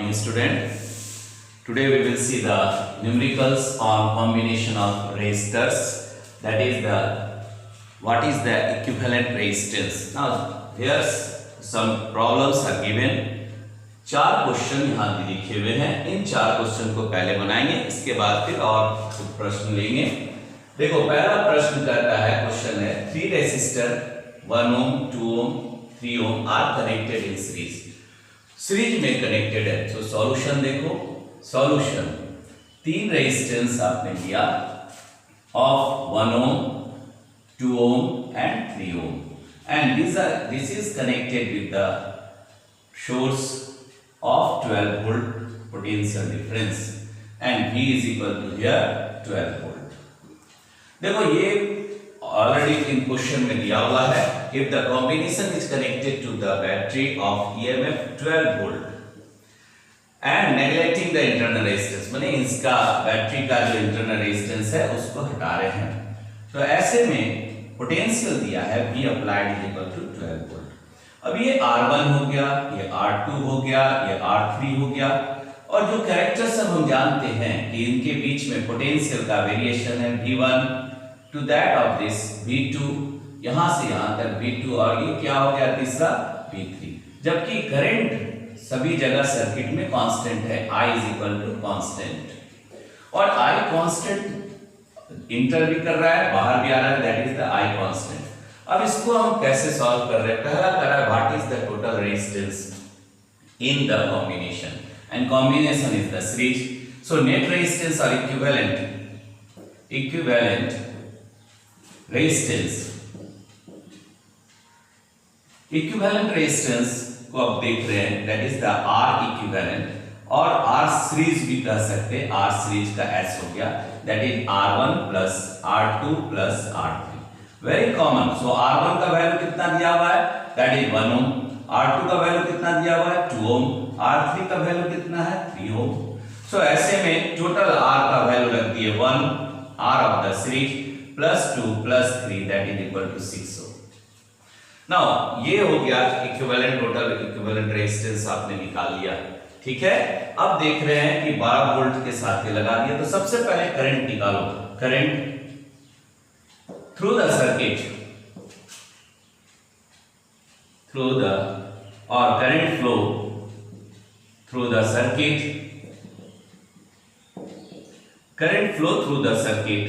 morning student. Today we will see the numericals on combination of resistors, that is what is the equivalent resistance. Now here's some problems are given. 4 question यहाँ लिखे हुए हैं. इन 4 question को पहले बनाएंगे, इसके बाद फिर और कुछ प्रश्न लेंगे. देखो पहला प्रश्न कहता है, क्वेश्चन है 3 resistor 1 ohm 2 ohm 3 ohm are connected in series में कनेक्टेड है. तो सॉल्यूशन देखो, सॉल्यूशन 3 रेजिस्टेंस आपने लिया of 1 ohm 2 ohm and 3 ohm and this is connected with the source of 12 volt potential difference and V is equal to here 12 volt. देखो ये already in question में दिया हुआ है. If the combination is connected to the battery of EMF 12 volt and neglecting the internal resistance, माने इसका battery का जो इंटरनल रेजिस्टेंस है उसको हटा रहे हैं, तो ऐसे में पोटेंशियल दिया है V applied is equal to 12 volt. अब ये R1 हो गया, ये R2 हो गया, ये R3 हो गया, और जो कैरेक्टर्स हम जानते हैं कि इनके बीच में पोटेंशियल का वेरिएशन है V1 to that of this V2, यहां से यहां तक V2, और ये क्या हो गया तीसरा V3. जबकि करंट सभी जगह सर्किट में कांस्टेंट है, I is equal to constant, और I कांस्टेंट इंटर भी कर रहा है, बाहर भी आ रहा है, that is the I constant. अब इसको हम कैसे सॉल्व कर रहे हैं? पहला कर रहा है what is the total resistance in the combination, and combination is the series. So net resistance और इक्विवेलेंट रेजिस्टेंस, इक्विवेलेंट रेजिस्टेंस को आप देख रहे हैं, that is the R equivalent, और R सीरीज भी कह सकते हैं. R सीरीज का S हो गया, that is R1 plus R2 plus R3. Very common. So R1 का वैल्यू कितना दिया हुआ है, दैट इज 1 ohm. R2 का वैल्यू कितना दिया हुआ है 2 ohm. R3 का वैल्यू कितना है 3 ohm. सो ऐसे में टोटल R का वैल्यू लग दिए 1, R of the series plus 2 plus 3 that is equal to 6 ohm. Now ये हो गया इक्विवेलेंट, टोटल इक्विवेलेंट रेजिस्टेंस आपने निकाल लिया. ठीक है, अब देख रहे हैं कि 12 वोल्ट के साथ ये लगा दिया, तो सबसे पहले करंट निकालो. Current through the circuit, through the और current flow through the circuit, current flow through the circuit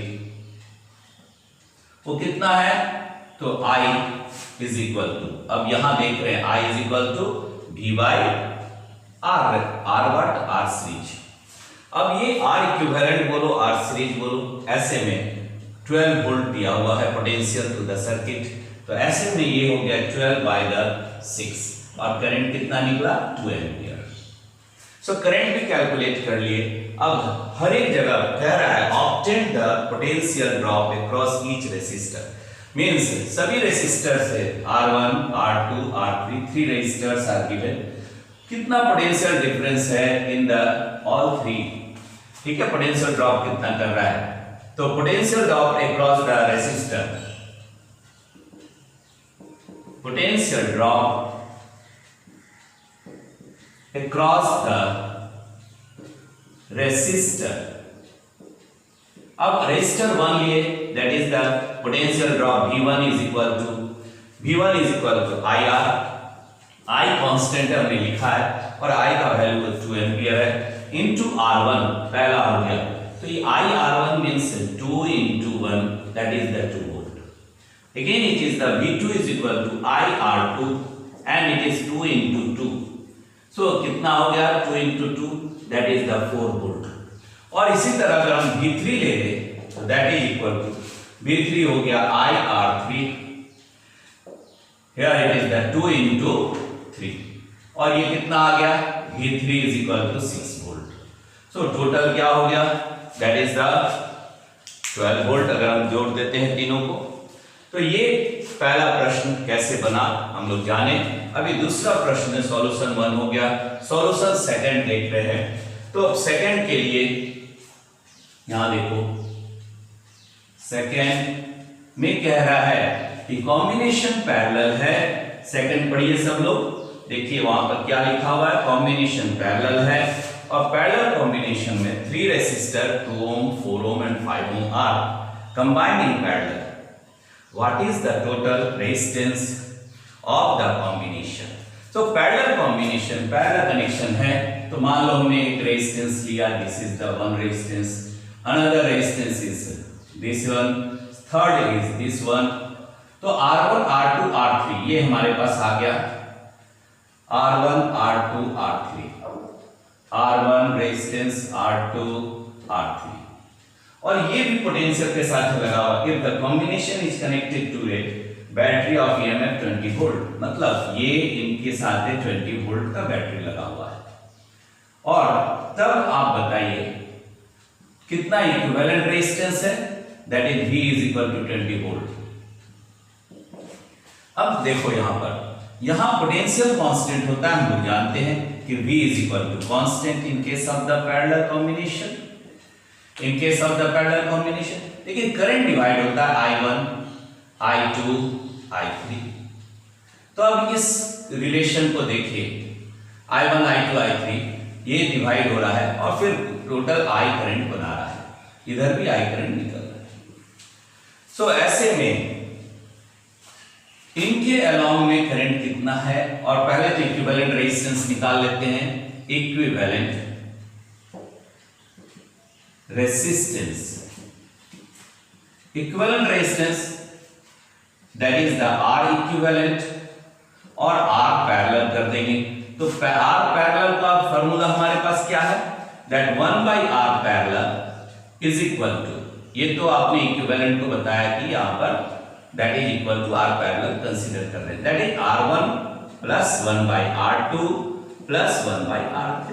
वो कितना है, तो I इज इक्वल टू, अब यहां देख रहे हैं I is equal to V by R. R what R series. अब ये R इक्विवेलेंट बोलो, R सीरीज बोलो, ऐसे में 12 वोल्ट दिया हुआ है पोटेंशियल टू द सर्किट, तो ऐसे में ये हो गया 12 बाय द 6, और करंट कितना निकला 2 एम्पियर. सो करंट भी कैलकुलेट कर लिए. अब हर एक जगह कह रहा है obtain the potential drop across each resistor, means सभी रेसिस्टर से R1 R2 R3 3 resistors are given. कितना पोटेंशियल डिफरेंस है इन द ऑल 3. ठीक है, पोटेंशियल ड्रॉप कितना कर रहा है, तो potential drop across the resistor, potential drop across the resistor. अब रेसिस्टर 1 लिए, that is the potential drop V1 is equal to IR. I constant है हमने लिखा है, और I का वैल्यू 2 एम्पियर है, इनटू R1 पहला हो गया, तो ये IR1 means 2 into 1, that is the 2 volt. Again it is the V2 is equal to IR2 and it is 2 into 2. So कितना हो गया 2 into 2, that is the 4 volt. और इसी तरह अगर हम V3 ले लें, तो that is equal to V3 हो गया IR3, here it is the 2 into 3, और ये कितना आ गया V3 is equal to 6 volt. So total क्या हो गया, that is the 12 volt. अगर हम जोड़ देते हैं तीनों को, तो ये पहला प्रश्न कैसे बना हम लोग जाने. अभी दूसरा प्रश्न सॉल्यूशन 1 हो गया. सॉल्यूशन सेकंड देख रहे हैं, तो अब सेकंड के लिए यहां देखो, सेकंड में कह रहा है कि कॉम्बिनेशन पैरेलल है. सेकंड पढ़िए सब लोग, देखिए वहां पर क्या लिखा हुआ है, कॉम्बिनेशन पैरेलल है और पैरेलल कॉम्बिनेशन में 3 resistor 2 ohm, 4 ohm and 5 ohm are combined in parallel. What is the total resistance of the combination? So parallel combination, parallel connection है, तो मान लो हमने एक रेजिस्टेंस लिया, this is the one resistance, another resistance is this one, third is this one, तो R1, R2, R3 ये हमारे पास आ गया, R1, R2, R3, R1 resistance, R2, R3, और ये भी पोटेंशियल के साथ लगा हुआ। If the combination is connected to a battery of EMF 20 volt, मतलब ये इनके साथ 20 वोल्ट का बैटरी लगा हुआ है, और तब आप बताइए कितना इक्विवेलेंट रेजिस्टेंस है, that is V is equal to 20 volt. अब देखो यहां पोटेंशियल कांस्टेंट होता है, हम लोग जानते हैं कि V is equal to constant in case of the parallel combination, in case of the parallel combination. लेकिन करंट डिवाइड होता है I1, I2, I3। तो अब इस रिलेशन को देखिए, I1, I2, I3 ये डिवाइड हो रहा है और फिर टोटल I करंट बना रहा है, इधर भी I करंट निकल रहा है। सो ऐसे में इनके अलोंग में करंट कितना है, और पहले तो इक्विवेलेंट रेजिस्टेंस निकाल लेते हैं। Equivalent resistance, equivalent resistance that is the R equivalent और R पैरेलल कर देंगे। तो R पैरेलल का फार्मूला हमारे पास क्या है, that 1/R parallel is equal to, ये तो आपने इक्विवेलेंट को बताया कि यहां पर that is equal to R parallel consider कर रहे हैं, that is R1 plus 1/R2 plus 1/R3,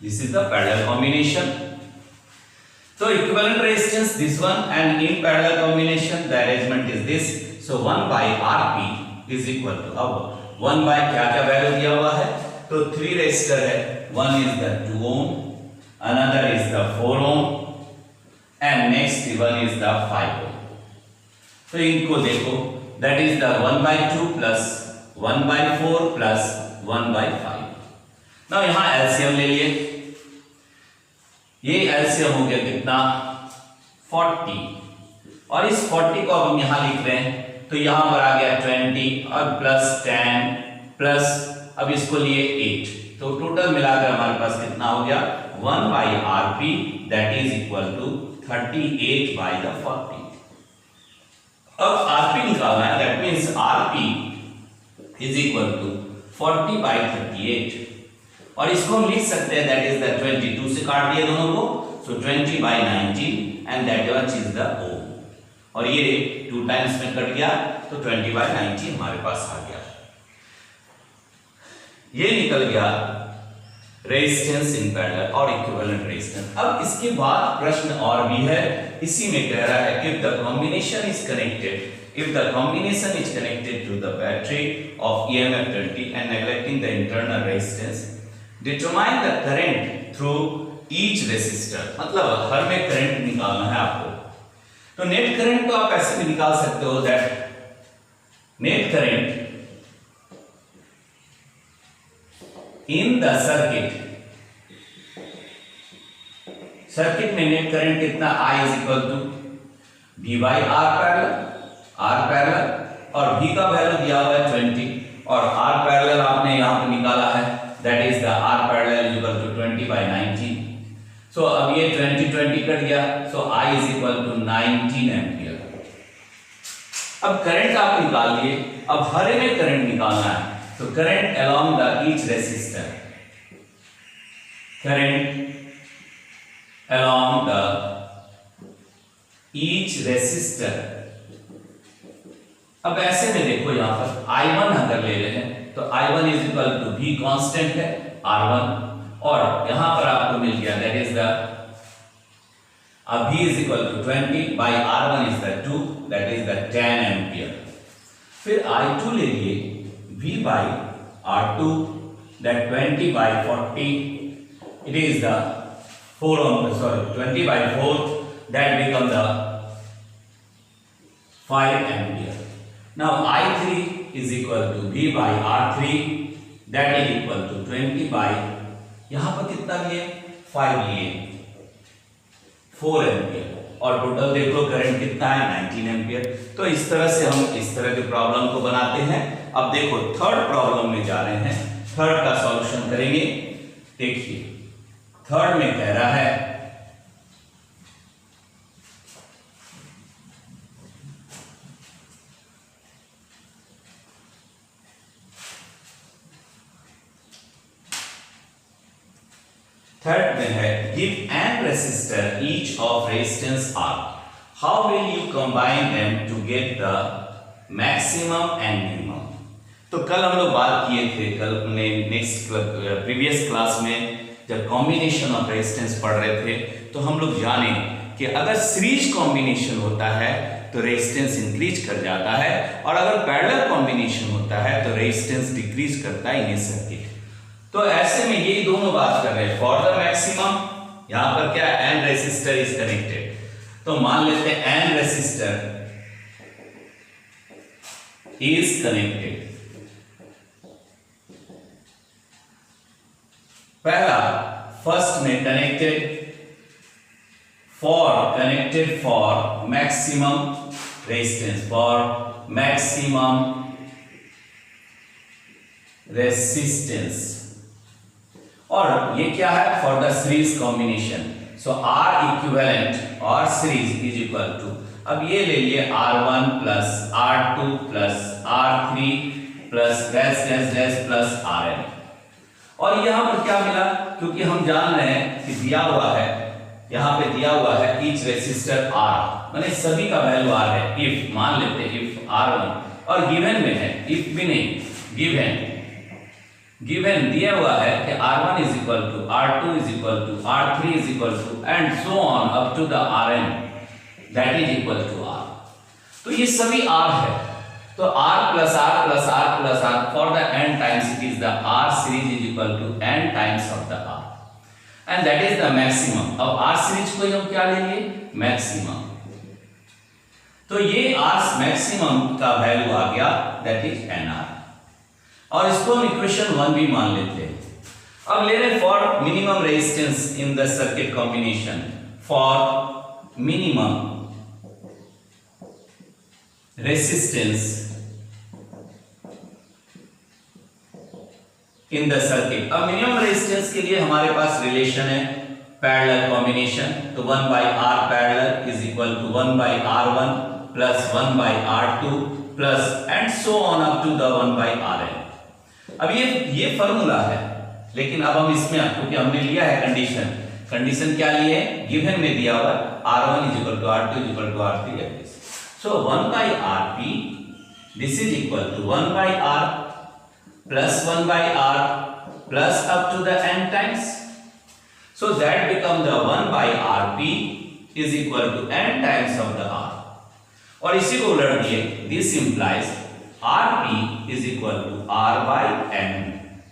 this is the parallel combination. So equivalent resistance this one, and in parallel combination the arrangement is this, so 1/RP is equal to, अब 1 by क्या क्या value दिया हुआ है, तो 3 resistor है, one is the 2 ohm, another is the 4 ohm and next one is the 5 ohm। तो इनको देखो, that is the 1/2 plus 1/4 plus 1/5। now यहां एलसीएम ले लिए, ये एलसीएम हो गया कितना, 40, और इस 40 को अब हम यहां लिख रहे हैं, तो यहां पर आ गया 20 और प्लस 10 प्लस अब इसको लिए 8, तो टोटल मिलाकर हमारे पास कितना हो गया, 1/RP that is equal to 38/40। अब RP निकालना है, that means RP is equal to 40/38, और इसको हम लिख सकते हैं दैट इज द 22 से काट दिए दोनों को, so 20/19 and that one is the ohm, और ये 2 टाइम्स में कट गया तो 20/19 हमारे पास आ गया। ये निकल गया रेजिस्टेंस इन पैरेलल और इक्विवेलेंट रेजिस्टेंस। अब इसके बाद प्रश्न और भी है, इसी में कह रहा है if the combination is connected to the battery of EMF 20 and neglecting the internal resistance, determine the current through each resistor, मतलब हर में करंट निकालना है आपको। तो नेट करंट तो आप ऐसे भी निकाल सकते हो, that net current in the circuit में नेट करंट कितना, I is equal to V/R parallel, और V का वैल्यू दिया हुआ है 20 और R पैरेलल आपने यहां पे निकाला है, that is the R parallel is equal to 20/19। So अब ये 20 कट गया, so I is equal to 19 ampere. अब करंट आप निकाल लिए, अब हर में करंट निकालना है, तो current along the each resistor, current along the each resistor। अब ऐसे में देखो यहां पर I1 अगर ले रहे हैं तो I1 is equal to V constant है R1, और यहां पर आपको मिल गया that is the V is equal to 20/R1 is the 2, that is the 10 ampere. फिर I2 ले लिए V/R2, that 20/40 it is the 20/4, that become the 5 ampere। Now I3 is equal to V/R3, that is equal to 20 by, यहां पर कितना लिए 5 लिए 4 ampere, और total देख लो करंट कितना है 19 एम्पियर। तो इस तरह से हम इस तरह के प्रॉब्लम को बनाते हैं। अब देखो थर्ड प्रॉब्लम में जा रहे हैं, थर्ड का सॉल्यूशन करेंगे। देखिए थर्ड में कह रहा है थर्ड में है give n resistor each of resistance R, how will you combine them to get the maximum and minimum. तो कल हम लोग बात किए थे, कल अपने नेक्स्ट प्रीवियस क्लास में जब कॉम्बिनेशन ऑफ रेजिस्टेंस पढ़ रहे थे तो हम लोग जाने कि अगर सीरीज कॉम्बिनेशन होता है तो रेजिस्टेंस इंक्रीज कर जाता है, और अगर पैरेलल कॉम्बिनेशन होता है तो रेजिस्टेंस डिक्रीज करता है इन सर्किट। तो ऐसे में ये दोनों बात कर रहे हैं फॉर द मैक्सिमम, यहां पर क्या एन रेसिस्टर इज कनेक्टेड, तो मान लेते हैं एन रेसिस्टर इज कनेक्टेड। पहला फर्स्ट में connected for maximum resistance, for maximum resistance, और ये क्या है for the series combination. So R equivalent और सीरीज इज इक्वल टू, अब ये ले लिए R1 plus R2 plus R3 plus dash dash dash plus Rn, और यहां पर क्या मिला, क्योंकि हम जान रहे हैं कि दिया हुआ है, यहां पे दिया हुआ है ईच रेसिस्टर R, माने सभी का वैल्यू R है। इफ मान लेते हैं इफ R1, और गिवन में है, इफ भी नहीं, गिवन दिया हुआ है कि R1 is equal to R2 is equal to R3 is equal to and so on up to the Rn that is equal to R। तो ये सभी R है, तो R plus R plus R plus R for the n times it is the R series is equal to n times of the R and that is the maximum। अब R series को हम क्या लेंगे maximum, तो ये R maximum का value आ गया that is NR, और इसको हम इक्वेशन 1 भी मान लेते हैं। अब ले रहे for minimum resistance in the circuit combination, for minimum resistance in the circuit. अब मिनिमम रेजिस्टेंस के लिए हमारे पास रिलेशन है पैरेलल कॉम्बिनेशन, तो 1 by R parallel is equal to 1 by R1 plus 1 by R2 plus and so on up to the 1 by Rn। अब ये formula है, लेकिन अब हम इसमें, क्योंकि हमने लिया है कंडीशन क्या लिए है, गिवन में दिया हुआ R1 is equal to R2 is equal to R3 like this। So 1 by Rp this is equal to 1 by R plus 1 by R plus up to the n times, so that become the 1 by Rp is equal to n times of the R, और इसी को उलट दिए, this implies Rp is equal to R by N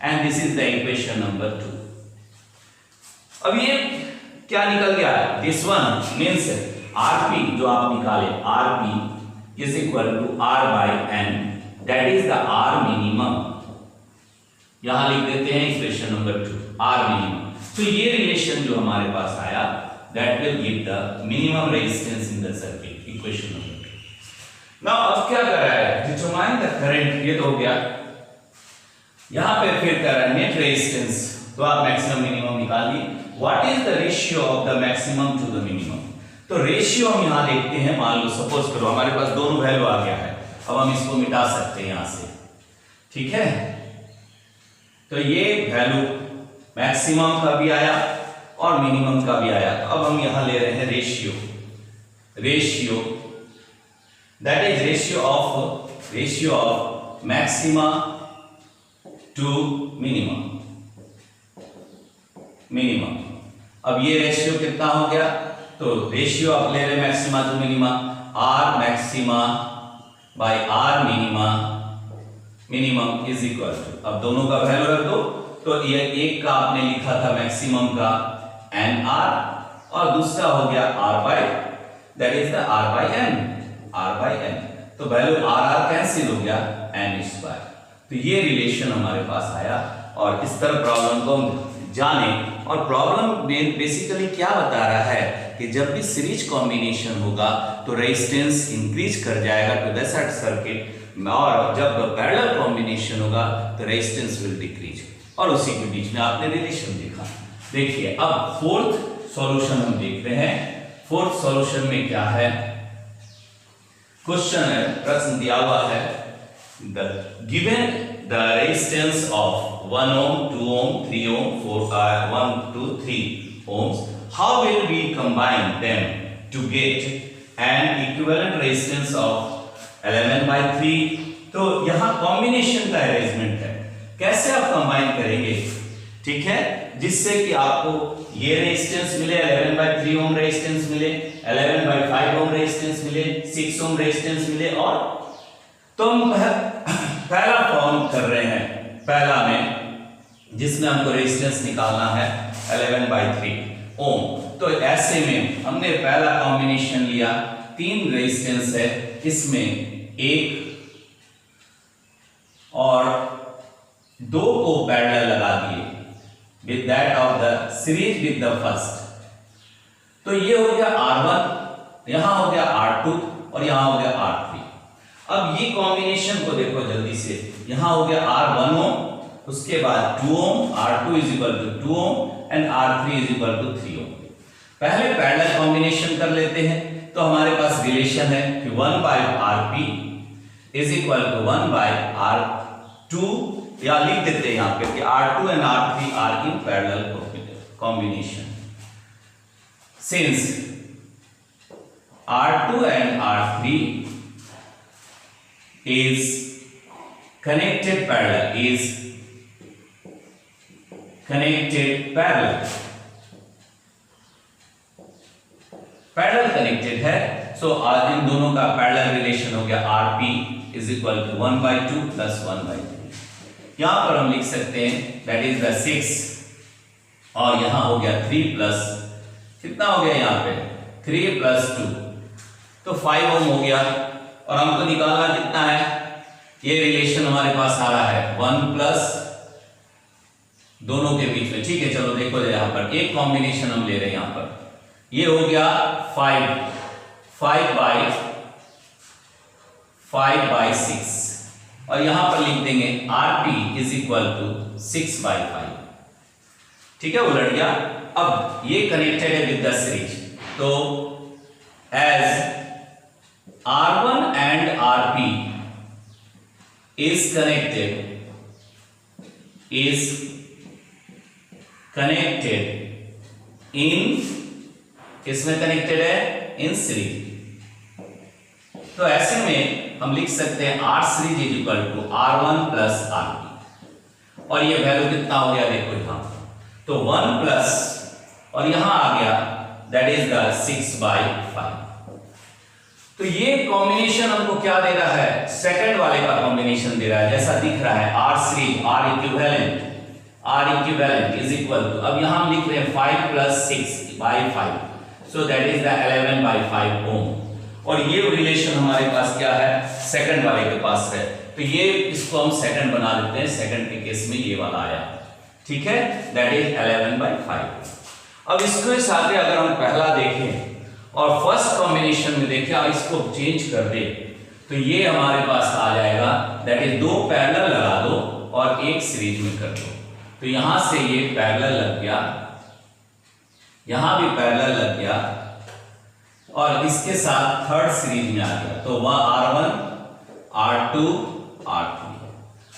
and this is the equation number 2। अब ये क्या निकल गया, this one means Rp जो आप निकाले Rp is equal to R by N, that is the R minimum, यहां लिख देते हैं इक्वेशन नंबर 2 R minimum। तो ये रिलेशन जो हमारे पास आया that will give the minimum resistance in the circuit, equation number 2। Now अब क्या कर रहा है, डिटरमाइन द करंट, ये तो हो गया। यहां पे फिर कर रहा है नेट रेजिस्टेंस, तो आप मैक्सिमम मिनिमम निकाल लिए। What is the ratio of the maximum to the minimum, तो रेशियो हम यहां देखते हैं, मान लो सपोज करो हमारे पास दोनों वैल्यू आ गया है, अब हम इसको मिटा सकते हैं यहां से, ठीक है। तो ये वैल्यू मैक्सिमम का भी आया और मिनिमम का भी आया, तो अब हम यहां ले रहे हैं ratio that is ratio of maxima to minimum। अब ये रेशियो कितना हो गया, तो रेशियो आप ले रहे maxima to minima, R maxima by R minimum is equal to, अब दोनों का वैल्यू रख दो, तो ये एक का आपने लिखा था मैक्सिमम का NR और दूसरा हो गया R by that is the R by N, तो वैल्यू R कैंसिल हो गया N स्क्वायर, तो ये रिलेशन हमारे पास आया और इस तरह प्रॉब्लम को हम जाने। और प्रॉब्लम बेसिकली क्या बता रहा है कि जब भी सीरीज कॉम्बिनेशन होगा तो रेजिस्टेंस इंक्रीज कर जाएगा टू द सर्किट, और जब पैरेलल कॉम्बिनेशन होगा तो रेजिस्टेंस विल डिक्रीज। और उसी के बीच में आपने रिलेशन देखा। देखिए अब फोर्थ सॉल्यूशन हम देख रहे हैं। फोर्थ सॉल्यूशन में क्या है, क्वेश्चन है, प्रश्न दिया हुआ है, given the resistance of 1 ohm, 2 ohm, 3 ohm, 1, 2, 3 ohms, how will we combine them to get an equivalent resistance of 11/3? तो यहाँ कॉम्बिनेशन का अरेंजमेंट है, कैसे आप कंबाइन करेंगे, ठीक है, जिससे कि आपको ये रेजिस्टेंस मिले 11/3 ओम रेजिस्टेंस मिले, 11/5 ओम रेजिस्टेंस मिले, 6 ओम रेजिस्टेंस मिले। और तो हम पहला फॉर्म कर रहे हैं, पहला में जिसमें हमको रेजिस्टेंस निकालना है 11/3 ओम। तो ऐसे में हमने पहला कॉम्बिनेशन लिया, 3 रेजिस्टेंस है, इसमें एक और 2 को पैरेलल लगा दिए with that of the series with the first। तो ये हो गया R1, यहां हो गया R2 और यहां हो गया R3। अब ये कॉम्बिनेशन को देखो जल्दी से, यहां हो गया R1 ओम, उसके बाद 2 ओम, R2 is equal to 2 ohm and R3 is equal to 3 ओम। पहले पैरेलल कॉम्बिनेशन कर लेते हैं। तो हमारे पास रिलेशन है कि 1/Rp is equal to 1/R2, या लिख देते हैं यहां पे कि R2 and R3 are in parallel combination, since R2 and R3 is connected parallel connected है। सो इन दोनों का पैरेलल रिलेशन हो गया Rp is equal to 1/2 plus 1/3। यहां पर हम लिख सकते हैं दैट इज द 6, और यहां हो गया 3 प्लस, कितना हो गया यहां पे 3 + 2, तो 5 ओम हो गया। और हमको निकालना कितना है, ये रिलेशन हमारे पास आ रहा है 1 प्लस दोनों के बीच में, ठीक है। चलो देखो यहां पर एक कॉम्बिनेशन हम ले रहे हैं, यहां पर ये हो गया 5/6, और यहां पर लिख देंगे Rp is equal to 6/5, ठीक है, उलट गया। अब ये कनेक्टेड है विद द सीरीज, तो as R1 and Rp is connected in, किसमें कनेक्टेड है, इन सीरीज। तो ऐसे में हम लिख सकते हैं R series is equal to R1 plus Rp, और ये वैल्यू कितना हो गया देखो यहां, तो 1 प्लस और यहां आ गया दैट इज द 6/5। तो ये कॉम्बिनेशन हमको क्या दे रहा है, सेकंड वाले का कॉम्बिनेशन दे रहा है, जैसा दिख रहा है R series R equivalent is equal to, अब यहां हम लिख रहे हैं 5 + 6/5, so that is the 11/5 ohm. और ये रिलेशन हमारे पास क्या है, सेकंड वाले के पास है, तो ये इसको हम सेकंड बना देते हैं, सेकंड के केस में ये वाला आया, ठीक है, दैट इज 11/5। अब इसके साथ अगर हम पहला देखें और फर्स्ट कॉम्बिनेशन में देखें और इसको चेंज कर दे, तो ये हमारे पास आ जाएगा दैट इज 2 पैरेलल लगा दो और एक सीरीज में कर दो। तो यहां से ये पैरेलल लग गया, यहां भी पैरेलल लग गया, और इसके साथ थर्ड सीरीज में आ गया, तो वह R1 R2 R3।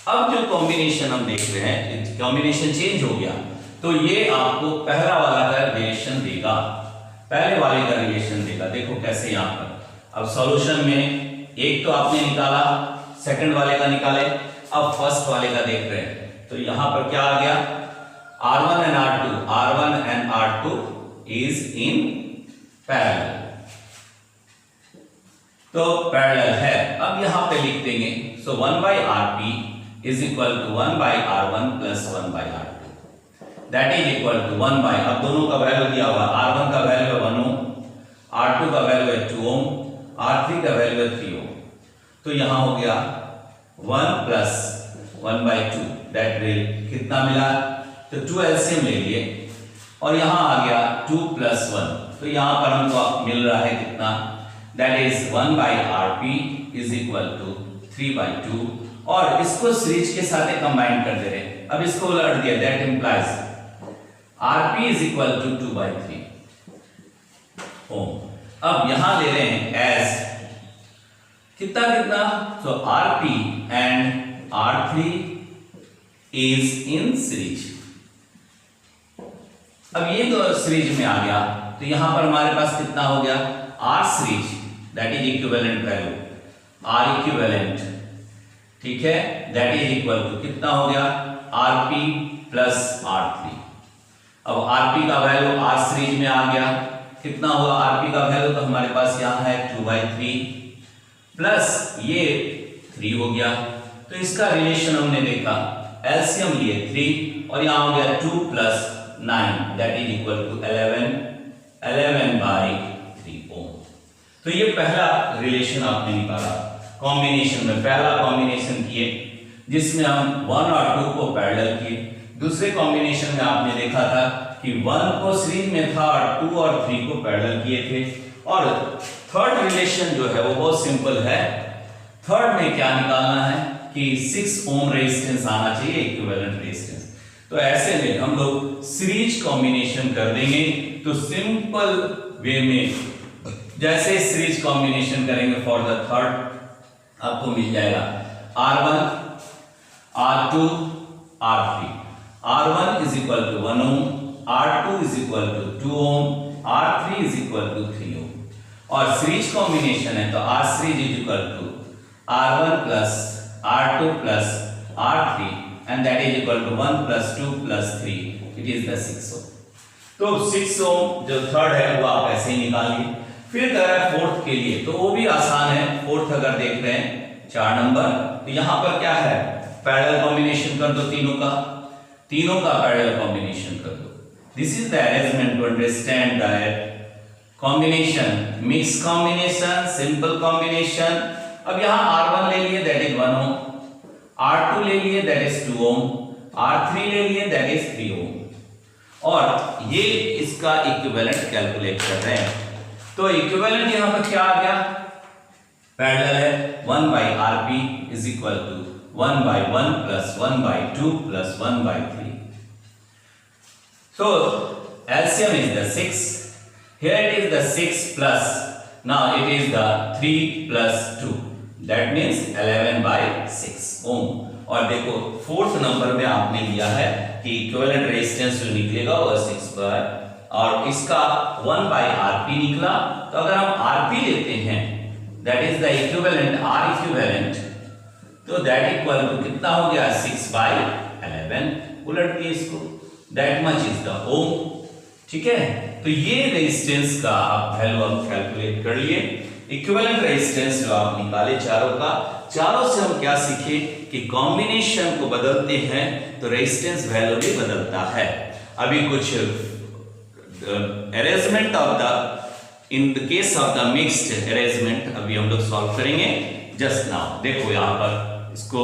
अब जो कॉम्बिनेशन हम देख रहे हैं, कॉम्बिनेशन चेंज हो गया, तो ये आपको पहला वाला का रिलेशन देगा, पहले वाले का रिलेशन देगा। देखो कैसे यहां पर, अब सॉल्यूशन में एक तो आपने निकाला, सेकंड वाले का निकाले, अब फर्स्ट वाले का देख रहे हैं, तो यहां पर क्या आ गया, R1 and R2 is in parallel, तो पैरेलल है। अब यहां पे लिख देंगे, सो 1/Rp is equal to 1/R1 plus 1/R2, that is equal to 1/, अब दोनों का वैल्यू दिया हुआ, R1 का वैल्यू है 1 ओम, R2 का वैल्यू है 2 ओम, R3 का वैल्यू है 3 ओम, तो यहां हो गया 1 प्लस 1/2 दैट विल कितना मिला, तो 2 एलसीएम ले लिए और यहाँ आ गया 2 + 1, तो यहाँ पर हमको मिल रहा है कितना, that is 1/rp is equal to 3/2 और इसको सीरीज के साथ कंबाइन कर दे रहे हैं। अब इसको उलट दिया, दैट implies rp is equal to 2/3 ohm. अब यहां ले रहे हैं एज कितना कितना, तो rp and r3 is in series. अब ये तो सीरीज में आ गया, तो यहां पर हमारे पास कितना हो गया, r series that is equivalent value, r equivalent, ठीक है, दैट इज इक्वल टू कितना हो गया, rp प्लस r3। अब rp का वैल्यू r सीरीज में आ गया, कितना हुआ rp का वैल्यू, तो हमारे पास यहाँ है 2/3 प्लस ये 3 हो गया, तो इसका रिलेशन हमने देखा, एलसीएम लिए 3 और यहाँ हो गया 2 + 9 दैट इज इक्वल टू 11/3 ओम। तो ये पहला रिलेशन आपने निकाला कॉम्बिनेशन में, पहला कॉम्बिनेशन किए जिसमें हम 1 और 2 को पैरेलल किए। दूसरे कॉम्बिनेशन में आपने देखा था कि 1 को सीरीज में था और 2 और 3 को पैरेलल किए थे। और थर्ड रिलेशन जो है वो बहुत सिंपल है। थर्ड में क्या निकालना है कि 6 ओम रेजिस्टेंस आना चाहिए, इक्विवेलेंट रेजिस्टेंस। तो ऐसे में हम लोग सीरीज कॉम्बिनेशन कर देंगे, तो सिंपल वे में जैसे सीरीज कॉम्बिनेशन करेंगे फॉर द थर्ड आपको मिल जाएगा R1 R2 R3। R1 is equal to 1 ohm, R2 is equal to 2 ohm, R3 is equal to 3 ohm. और सीरीज कॉम्बिनेशन है तो R series is equal to R1 plus R2 plus R3 and that is equal to 1 + 2 + 3, it is the 6 ohm. तो 6 ओम जो third है वो आप ऐसे ही निकालिए। फिर कह रहा है फोर्थ के लिए, तो वो भी आसान है। फोर्थ अगर देख रहे हैं 4 नंबर, तो यहां पर क्या है, पैरेलल कॉम्बिनेशन कर दो, तीनों का पैरेलल कॉम्बिनेशन कर दो। This is the arrangement to understand the combination, mix combination, simple combination. अब यहां R1 ले लिए दैट इज 1 ओम, R2 ले लिए दैट इज 2 ओम, R3 ले लिए दैट इज 3 ओम। और ये इसका इक्विवेलेंट कैलकुलेट कर रहे हैं। तो इक्विवेलेंट यहां पर क्या आ गया, पैरेलल है 1/rp is equal to 1/1 + 1/2 + 1/3। So LCM is the 6. Here it is the 6 plus, now it is the 3 + 2, that means 11/6 ohm। और देखो फोर्थ नंबर में आपने लिया है कि इक्विवेलेंट रेजिस्टेंस जो निकलेगा वो 6 और इसका 1/rp निकला। तो अगर हम rp लेते हैं that is the equivalent, R equivalent, तो दैट इक्वल टू कितना हो गया 6/11। उलट दिए इसको, दैट मच इज द ओम, ठीक है। तो ये रेजिस्टेंस का आप वैल्यू आप कैलकुलेट कर लिए। इक्विवेलेंट रेजिस्टेंस जो आप निकाले चारों का, चारों से हम क्या सीखे कि कॉम्बिनेशन को बदलते हैं तो रेजिस्टेंस वैल्यू भी बदलता है। अभी कुछ arrangement of the, in the case of the mixed arrangement अभी हम लोग सॉल्व करेंगे जस्ट नाउ। देखो यहाँ पर इसको